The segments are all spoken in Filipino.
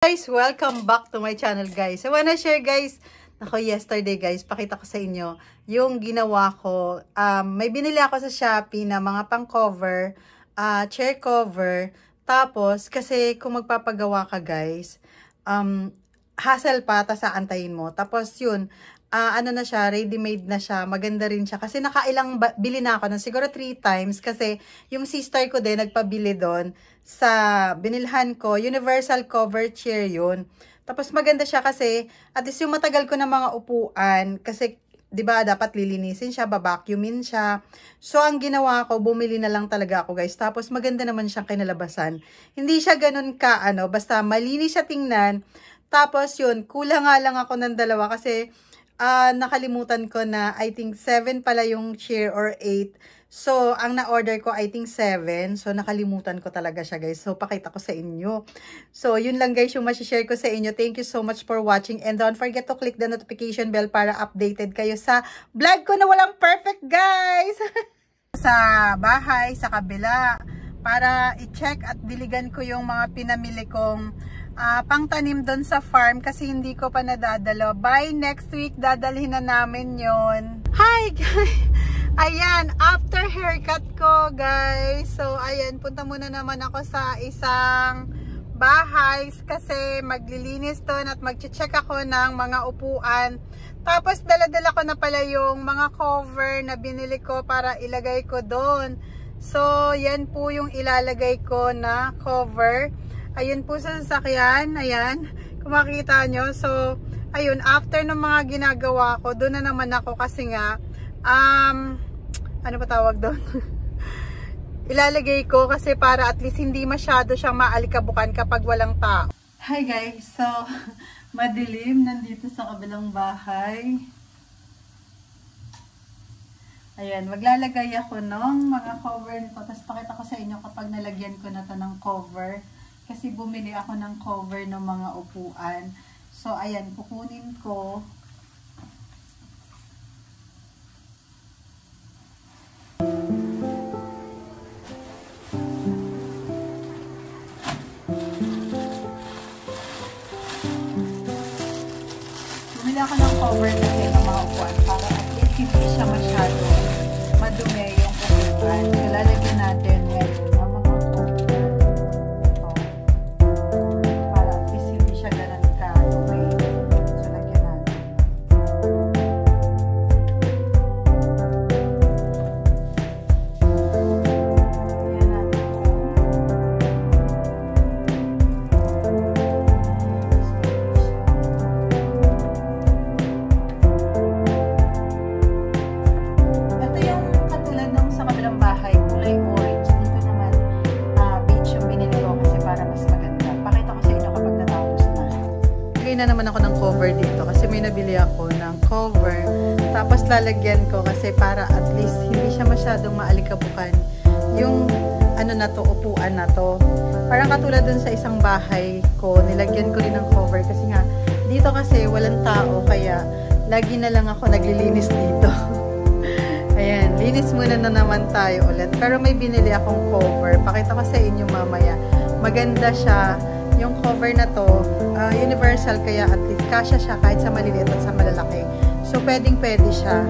Guys, welcome back to my channel guys. I wanna share guys, yesterday guys, pakita ko sa inyo yung ginawa ko. May binili ako sa Shopee na mga pang cover, chair cover. Tapos, kasi kung magpapagawa ka guys, hassle pa, tas aantayin mo. Tapos yun, ano na siya, ready-made na siya, maganda rin siya. Kasi nakailang bili na ako ng siguro 3 times. Kasi yung sister ko din, nagpabili doon sa binilhan ko, universal cover chair yun. Tapos maganda siya kasi, at least yung matagal ko na mga upuan, kasi, di ba dapat lilinisin siya, babacuumin siya. So, ang ginawa ko, bumili na lang talaga ako guys. Tapos maganda naman siyang kinalabasan. Hindi siya ganun ka, basta malinis siya tingnan. Tapos yun, kulang nga lang ako ng dalawa kasi, nakalimutan ko na I think 7 pala yung chair or 8. So, ang na-order ko I think 7. So, nakalimutan ko talaga siya guys. So, pakita ko sa inyo. So, yun lang guys yung masishare ko sa inyo. Thank you so much for watching. And don't forget to click the notification bell para updated kayo sa vlog ko na walang perfect guys. Sa bahay, sa kabila. Para i-check at diligan ko yung mga pinamili kong pangtanim doon sa farm kasi hindi ko pa nadadalo. By next week, dadalhin na namin yon. Hi guys! Ayan, after haircut ko guys. So, ayan, punta muna naman ako sa isang bahay kasi maglilinis doon at mag-check ako ng mga upuan. Tapos, dala-dala ko na pala yung mga cover na binili ko para ilagay ko doon. So, yan po yung ilalagay ko na cover. Ayun po sa sasakyan, ayan, kung makikita nyo. So, ayun, after ng mga ginagawa ko, doon na naman ako kasi nga, ano pa tawag doon? Ilalagay ko kasi para at least hindi masyado siyang maalikabukan kapag walang tao. Hi guys, so, madilim, nandito sa kabilang bahay. Ayan, maglalagay ako ng mga cover nito. Tapos pakita ko sa inyo kapag nalagyan ko na to ng cover. Kasi bumili ako ng cover ng mga upuan. So, ayan, kukunin ko. Bumili ako ng cover kasi ng mga upuan para at least hindi siya masyado madumi yung upuan. So, lalagyan natin ngayon. Na naman ako ng cover dito kasi may nabili ako ng cover tapos lalagyan ko kasi para at least hindi siya masyadong maalikabukan yung ano na to, upuan na to. Parang katulad dun sa isang bahay ko, nilagyan ko rin ng cover kasi nga dito kasi walang tao kaya lagi na lang ako naglilinis dito. Ayan, linis muna na naman tayo ulit pero may binili akong cover, pakita ko sa inyo mamaya. Maganda siya. Yung cover na to, universal kaya at least kasya siya kahit sa maliliit at sa malalaki. So, pwedeng-pwede siya.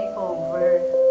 may cover.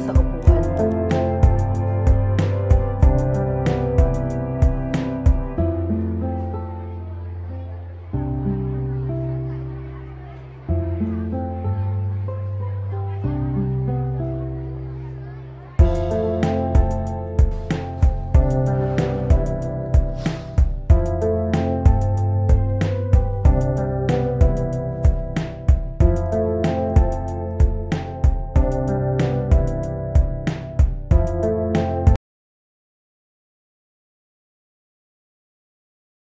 Sa